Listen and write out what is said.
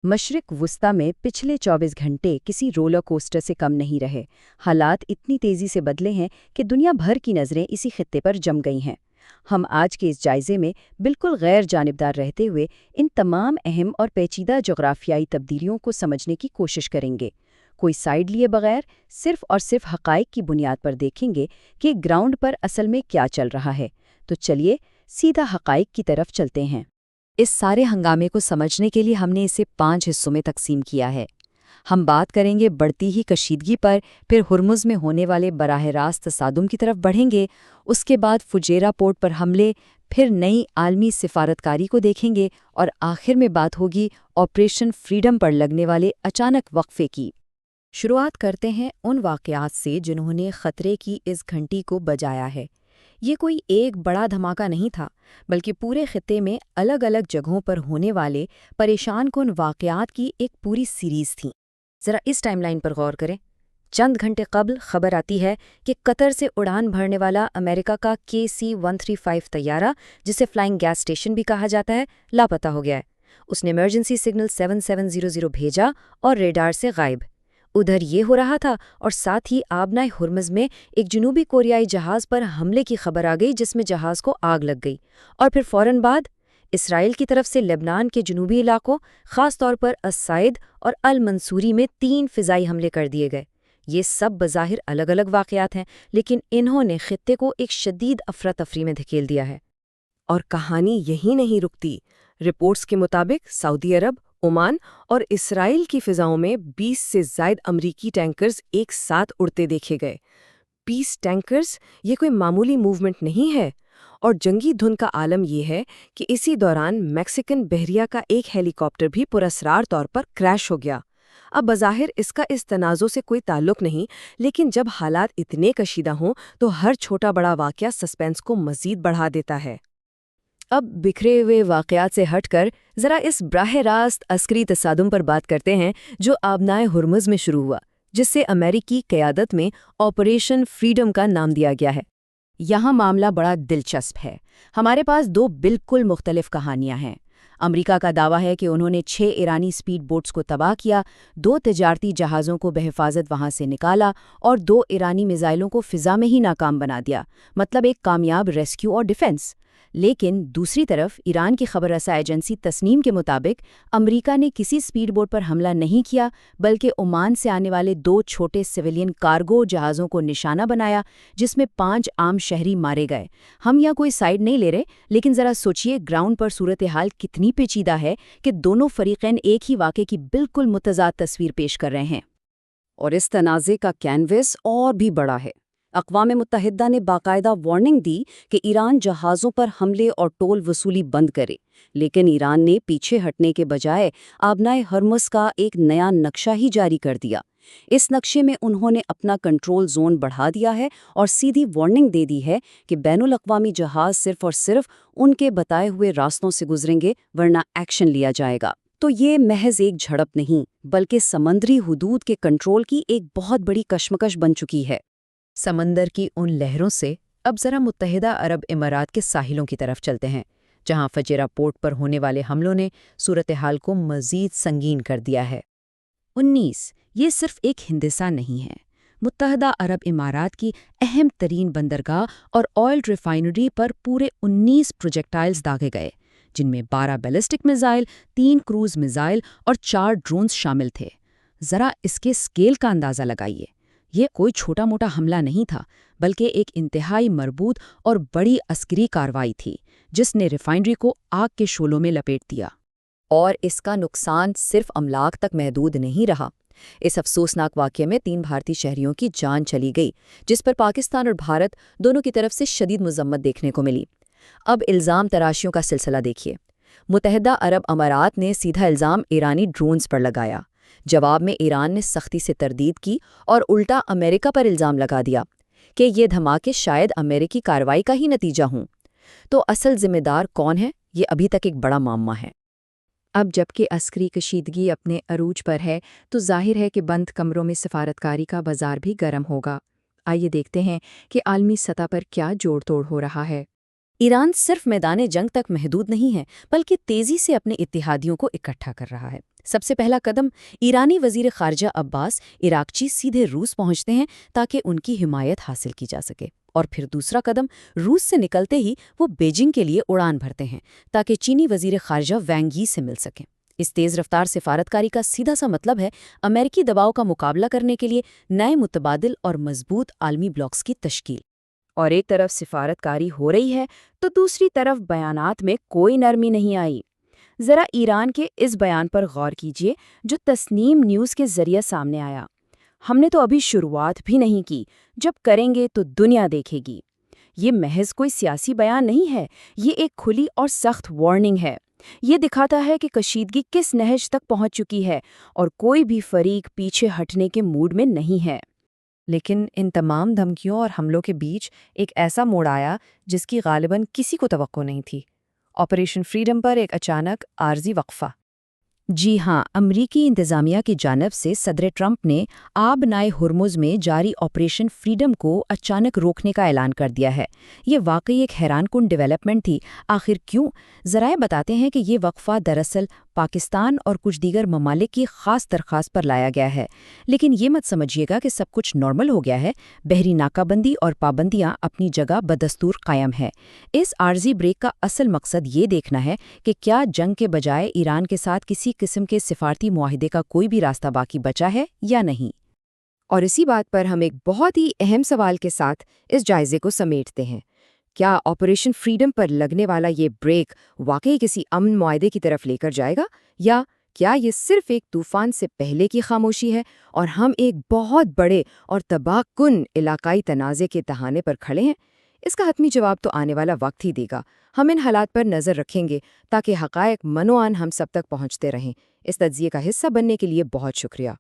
मशरिक वुस्ता में पिछले 24 घंटे किसी रोलर कोस्टर से कम नहीं रहे। हालात इतनी तेजी से बदले हैं कि दुनिया भर की नज़रें इसी खित्ते पर जम गई हैं। हम आज के इस जायजे में बिल्कुल गैर जानिबदार रहते हुए इन तमाम अहम और पेचीदा जोग्राफियाई तब्दीलियों को समझने की कोशिश करेंगे। कोई साइड लिए बगैर सिर्फ और सिर्फ हक़ाइक़ की बुनियाद पर देखेंगे कि ग्राउंड पर असल में क्या चल रहा है। तो चलिए सीधा हक़ाइक़ की तरफ चलते हैं। इस सारे हंगामे को समझने के लिए हमने इसे 5 हिस्सों में तकसीम किया है। हम बात करेंगे बढ़ती ही कशीदगी पर, फिर हुर्मुज़ में होने वाले बराह रास्त तसादुम की तरफ बढ़ेंगे, उसके बाद फुजेरा पोर्ट पर हमले, फिर नई आलमी सिफारतकारी को देखेंगे और आखिर में बात होगी ऑपरेशन फ्रीडम पर लगने वाले अचानक वक्फे की। शुरुआत करते हैं उन वाक़यात से जिन्होंने ख़तरे की इस घंटी को बजाया है। ये कोई एक बड़ा धमाका नहीं था, बल्कि पूरे खित्ते में अलग अलग जगहों पर होने वाले परेशान कुन वाक़यात की एक पूरी सीरीज़ थी। ज़रा इस टाइमलाइन पर गौर करें। चंद घंटे कबल खबर आती है कि कतर से उड़ान भरने वाला अमेरिका का KC-135 तैयारा, जिसे फ्लाइंग गैस स्टेशन भी कहा जाता है, लापता हो गया है। उसने इमरजेंसी सिग्नल 7700 भेजा और रेडार से गायब। उधर ये हो रहा था और साथ ही आबनाए हुर्मुज़ में एक जनूबी कोरियाई जहाज़ पर हमले की खबर आ गई, जिसमें जहाज़ को आग लग गई। और फिर फ़ौरन बाद इसराइल की तरफ से लेबनान के जनूबी इलाकों, ख़ास तौर पर अस-साइद और अल-मंसूरी में 3 फ़िज़ाई हमले कर दिए गए। ये सब बज़ाहिर अलग अलग वाक़यात हैं, लेकिन इन्होंने खित्ते को एक शदीद अफरा-तफरी में धकेल दिया है। और कहानी यहीं नहीं रुकती। रिपोर्ट्स के मुताबिक सऊदी अरब, ओमान और इसराइल की फ़िज़ाओं में 20 से ज़ायद अमरीकी टैंकर्स एक साथ उड़ते देखे गए। 20 टैंकर्स, ये कोई मामूली मूवमेंट नहीं है। और जंगी धुन का आलम ये है कि इसी दौरान मैक्सिकन बहरिया का एक हेलीकॉप्टर भी पुरस्रार तौर पर क्रैश हो गया। अब बज़ाहिर इसका इस तनाज़ो से कोई ताल्लुक नहीं, लेकिन जब हालात इतने कशीदा हों तो हर छोटा बड़ा वाक़या सस्पेंस को मज़ीद बढ़ा देता है। अब बिखरे हुए वाक़यात से हटकर ज़रा इस बराह रास्त अस्करी तसादुम पर बात करते हैं जो आबनाए हुर्मुज़ में शुरू हुआ, जिससे अमेरिकी क़यादत में ऑपरेशन फ्रीडम का नाम दिया गया है। यहाँ मामला बड़ा दिलचस्प है। हमारे पास 2 बिल्कुल मुख्तलिफ कहानियाँ हैं। अमेरिका का दावा है कि उन्होंने 6 ईरानी स्पीड बोट्स को तबाह किया, 2 तिजारती जहाज़ों को बहिफाजत वहाँ से निकाला और 2 ईरानी मिसाइलों को फ़िज़ा में ही नाकाम बना दिया, मतलब एक कामयाब रेस्क्यू और डिफेंस। लेकिन दूसरी तरफ ईरान की खबर रसा एजेंसी तस्नीम के मुताबिक अमेरिका ने किसी स्पीड बोट पर हमला नहीं किया, बल्कि ओमान से आने वाले 2 छोटे सिविलियन कार्गो जहाज़ों को निशाना बनाया, जिसमें 5 आम शहरी मारे गए। हम यहाँ कोई साइड नहीं ले रहे, लेकिन ज़रा सोचिए ग्राउंड पर सूरत हाल कितनी पेचीदा है कि दोनों फरीक़ैन एक ही वाक़े की बिल्कुल मुतज़ाद तस्वीर पेश कर रहे हैं। और इस तनाज़े का कैनवस और भी बड़ा है। अक़वाम मुत्तहिदा ने बाकायदा वार्निंग दी कि ईरान जहाज़ों पर हमले और टोल वसूली बंद करे, लेकिन ईरान ने पीछे हटने के बजाय आबनाए हुर्मुज़ का एक नया नक्शा ही जारी कर दिया। इस नक्शे में उन्होंने अपना कंट्रोल जोन बढ़ा दिया है और सीधी वार्निंग दे दी है कि बैनुल अक़वामी जहाज़ सिर्फ और सिर्फ उनके बताए हुए रास्तों से गुजरेंगे, वरना एक्शन लिया जाएगा। तो ये महज एक झड़प नहीं, बल्कि समंदरी हुदूद के कंट्रोल की एक बहुत बड़ी कशमकश बन चुकी है। समंदर की उन लहरों से अब ज़रा मुत्तहिदा अरब इमारात के साहिलों की तरफ चलते हैं, जहां फजेरा पोर्ट पर होने वाले हमलों ने सूरत हाल को मज़ीद संगीन कर दिया है। 19 ये सिर्फ एक हिंदिसा नहीं है। मुत्तहिदा अरब इमारात की अहम तरीन बंदरगाह और ऑयल रिफाइनरी पर पूरे 19 प्रोजेक्टाइल्स दागे गए, जिनमें 12 बैलिस्टिक मिसाइल, 3 क्रूज़ मिसाइल और 4 ड्रोन्स शामिल थे। ज़रा इसके स्केल का अंदाज़ा लगाइए। ये कोई छोटा मोटा हमला नहीं था, बल्कि एक इंतहाई मरबूत और बड़ी अस्करी कार्रवाई थी, जिसने रिफाइनरी को आग के शोलों में लपेट दिया। और इसका नुकसान सिर्फ अमलाक तक महदूद नहीं रहा। इस अफसोसनाक वाक़ये में 3 भारतीय शहरियों की जान चली गई, जिस पर पाकिस्तान और भारत दोनों की तरफ से शदीद मज़म्मत देखने को मिली। अब इल्ज़ाम तराशियों का सिलसिला देखिए। मुत्तहिदा अरब अमारात ने सीधा इल्ज़ाम ईरानी ड्रोन्स पर लगाया। जवाब में ईरान ने सख्ती से तरदीद की और उल्टा अमेरिका पर इल्ज़ाम लगा दिया कि ये धमाके शायद अमेरिकी कार्रवाई का ही नतीजा हों। तो असल जिम्मेदार कौन है, ये अभी तक एक बड़ा मामला है। अब जबकि अस्करी कशीदगी अपने अरूज पर है, तो जाहिर है कि बंद कमरों में सफारतकारी का बाजार भी गर्म होगा। आइए देखते हैं कि आलमी सतह पर क्या जोड़ तोड़ हो रहा है। ایران صرف میدان جنگ تک محدود نہیں ہے بلکہ تیزی سے اپنے اتحادیوں کو اکٹھا کر رہا ہے۔ سب سے پہلا قدم ایرانی وزیر خارجہ عباس عراقچی سیدھے روس پہنچتے ہیں تاکہ ان کی حمایت حاصل کی جا سکے، اور پھر دوسرا قدم روس سے نکلتے ہی وہ بیجنگ کے لیے اڑان بھرتے ہیں تاکہ چینی وزیر خارجہ وینگ یی سے مل سکیں۔ اس تیز رفتار سفارتکاری کا سیدھا سا مطلب ہے امریکی دباؤ کا مقابلہ کرنے کے لیے نئے متبادل اور مضبوط عالمی بلاکس کی تشکیل۔ اور ایک طرف سفارتکاری ہو رہی ہے تو دوسری طرف بیانات میں کوئی نرمی نہیں آئی۔ ذرا ایران کے اس بیان پر غور کیجیے جو تسنیم نیوز کے ذریعے سامنے آیا۔ ہم نے تو ابھی شروعات بھی نہیں کی، جب کریں گے تو دنیا دیکھے گی۔ یہ محض کوئی سیاسی بیان نہیں ہے، یہ ایک کھلی اور سخت وارننگ ہے۔ یہ دکھاتا ہے کہ کشیدگی کس نہج تک پہنچ چکی ہے اور کوئی بھی فریق پیچھے ہٹنے کے موڈ میں نہیں ہے۔ لیکن ان تمام دھمکیوں اور حملوں کے بیچ ایک ایسا موڑ آیا جس کی غالباً کسی کو توقع نہیں تھی۔ آپریشن فریڈم پر ایک اچانک عارضی وقفہ۔ جی ہاں، امریکی انتظامیہ کی جانب سے صدر ٹرمپ نے آب نائے ہرمز میں جاری آپریشن فریڈم کو اچانک روکنے کا اعلان کر دیا ہے۔ یہ واقعی ایک حیران کن ڈیولپمنٹ تھی۔ آخر کیوں؟ ذرائع بتاتے ہیں کہ یہ وقفہ دراصل پاکستان اور کچھ دیگر ممالک کی خاص درخواست پر لایا گیا ہے۔ لیکن یہ مت سمجھیے گا کہ سب کچھ نارمل ہو گیا ہے۔ بحری ناکہ بندی اور پابندیاں اپنی جگہ بدستور قائم ہے۔ اس عارضی بریک کا اصل مقصد یہ دیکھنا ہے کہ کیا جنگ کے بجائے ایران کے ساتھ کسی قسم کے سفارتی معاہدے کا کوئی بھی راستہ باقی بچا ہے یا نہیں۔ اور اسی بات پر ہم ایک بہت ہی اہم سوال کے ساتھ اس جائزے کو سمیٹتے ہیں۔ کیا آپریشن فریڈم پر لگنے والا یہ بریک واقعی کسی امن معاہدے کی طرف لے کر جائے گا، یا کیا یہ صرف ایک طوفان سے پہلے کی خاموشی ہے اور ہم ایک بہت بڑے اور تباہ کن علاقائی تنازع کے دہانے پر کھڑے ہیں؟ اس کا حتمی جواب تو آنے والا وقت ہی دے گا۔ ہم ان حالات پر نظر رکھیں گے تاکہ حقائق منوعان ہم سب تک پہنچتے رہیں۔ اس تجزیے کا حصہ بننے کے لیے بہت شکریہ۔